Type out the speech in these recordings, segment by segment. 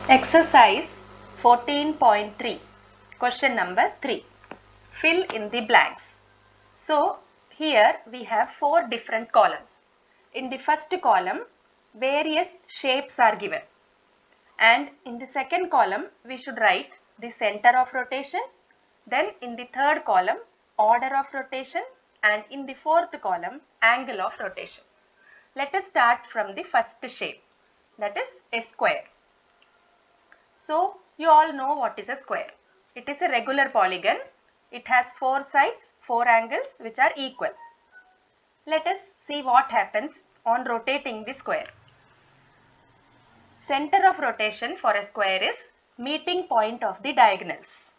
Exercise 14.3, question number 3. Fill in the blanks. So, here we have 4 different columns. In the first column, various shapes are given. And in the second column, we should write the center of rotation. Then in the third column, order of rotation. And in the fourth column, angle of rotation. Let us start from the first shape, that is a square. So, you all know what is a square. It is a regular polygon. It has 4 sides, 4 angles which are equal. Let us see what happens on rotating the square. Center of rotation for a square is meeting point of the diagonals.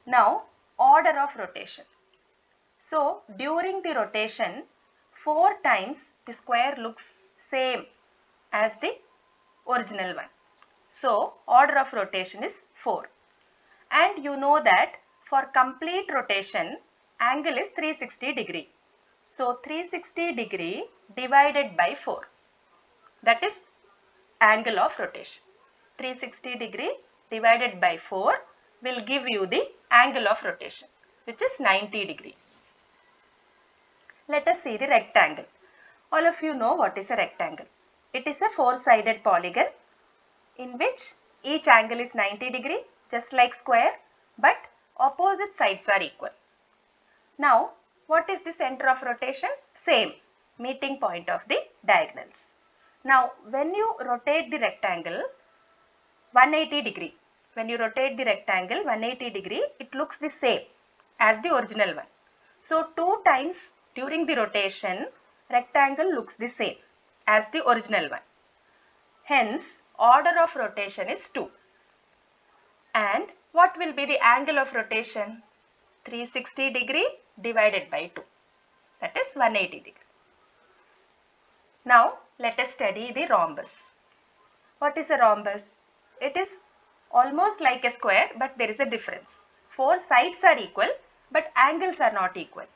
Now, order of rotation. So, during the rotation, 4 times the square looks same as the original one. So, order of rotation is 4. And you know that for complete rotation, angle is 360 degree. So, 360 degree divided by 4. That is angle of rotation. 360 degree divided by 4 will give you the angle of rotation, which is 90 degree. Let us see the rectangle. All of you know what is a rectangle. It is a 4-sided polygon in which each angle is 90 degree, just like square, but opposite sides are equal. Now, what is the center of rotation? Same, meeting point of the diagonals. Now, when you rotate the rectangle 180 degree, when you rotate the rectangle 180 degree, it looks the same as the original one. So, 2 times during the rotation, rectangle looks the same as the original one. Hence, order of rotation is 2. And what will be the angle of rotation? 360 degree divided by 2. That is 180 degree. Now, let us study the rhombus. What is a rhombus? It is almost like a square, but there is a difference. 4 sides are equal, but angles are not equal.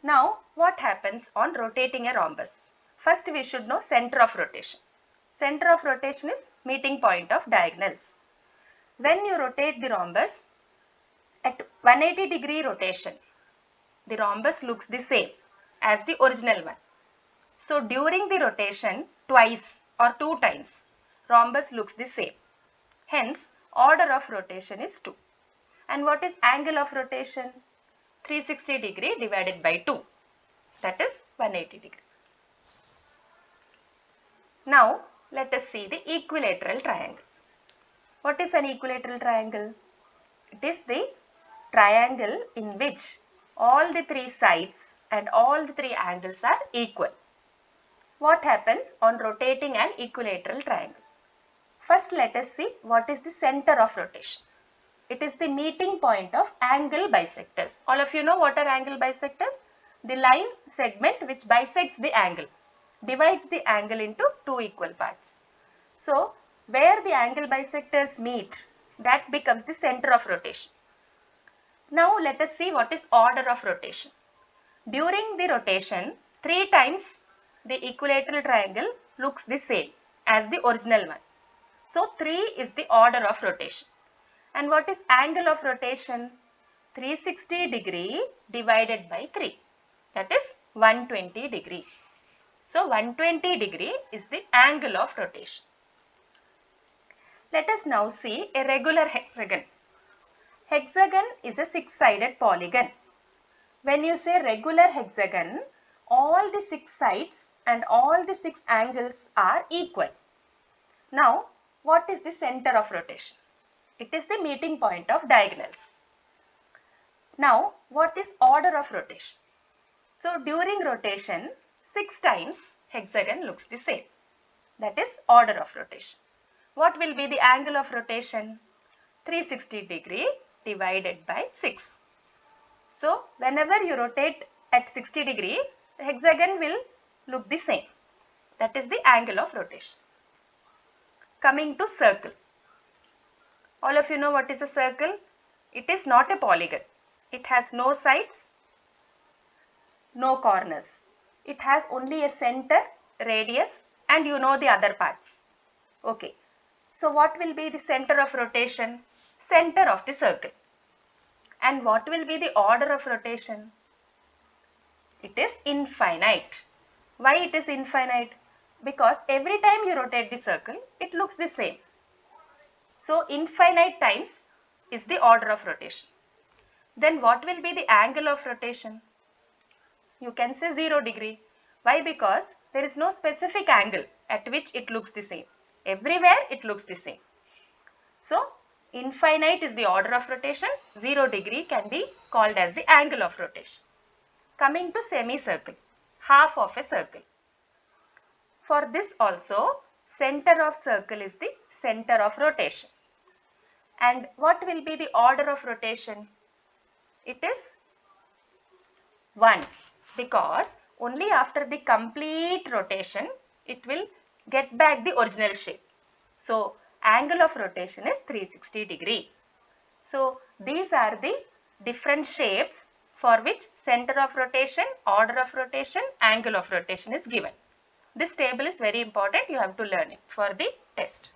Now, what happens on rotating a rhombus? First, we should know center of rotation. Center of rotation is meeting point of diagonals. When you rotate the rhombus at 180 degree rotation, the rhombus looks the same as the original one. So, during the rotation, twice or 2 times, rhombus looks the same. Hence, order of rotation is 2. And what is angle of rotation? 360 degree divided by 2. That is 180 degree. Now, let us see the equilateral triangle. What is an equilateral triangle? It is the triangle in which all the 3 sides and all the 3 angles are equal. What happens on rotating an equilateral triangle? First, let us see what is the center of rotation. It is the meeting point of angle bisectors. All of you know what are angle bisectors? The line segment which bisects the angle, divides the angle into 2 equal parts. So, where the angle bisectors meet, that becomes the center of rotation. Now, let us see what is order of rotation. During the rotation, 3 times the equilateral triangle looks the same as the original one. So, 3 is the order of rotation. And what is angle of rotation? 360 degree divided by 3. That is 120 degree. So, 120 degree is the angle of rotation. Let us now see a regular hexagon. Hexagon is a 6-sided polygon. When you say regular hexagon, all the 6 sides and all the 6 angles are equal. Now, what is the center of rotation? It is the meeting point of diagonals. Now, what is order of rotation? So, during rotation, 6 times hexagon looks the same. That is order of rotation. What will be the angle of rotation? 360 degree divided by 6. So, whenever you rotate at 60 degree, the hexagon will look the same. That is the angle of rotation. Coming to circle. All of you know what is a circle? It is not a polygon. It has no sides, no corners. It has only a center, radius, and you know the other parts. Okay. So what will be the center of rotation? Center of the circle. And what will be the order of rotation? It is infinite. Why it is infinite? Because every time you rotate the circle, it looks the same. So infinite times is the order of rotation. Then what will be the angle of rotation? You can say 0 degree. Why? Because there is no specific angle at which it looks the same. Everywhere it looks the same. So infinite is the order of rotation. 0 degree can be called as the angle of rotation. Coming to semicircle, half of a circle. For this also, center of circle is the center of rotation. And what will be the order of rotation? It is 1, because only after the complete rotation it will get back the original shape. So angle of rotation is 360 degree. So these are the different shapes for which center of rotation, order of rotation, angle of rotation is given. This table is very important. You have to learn it for the test.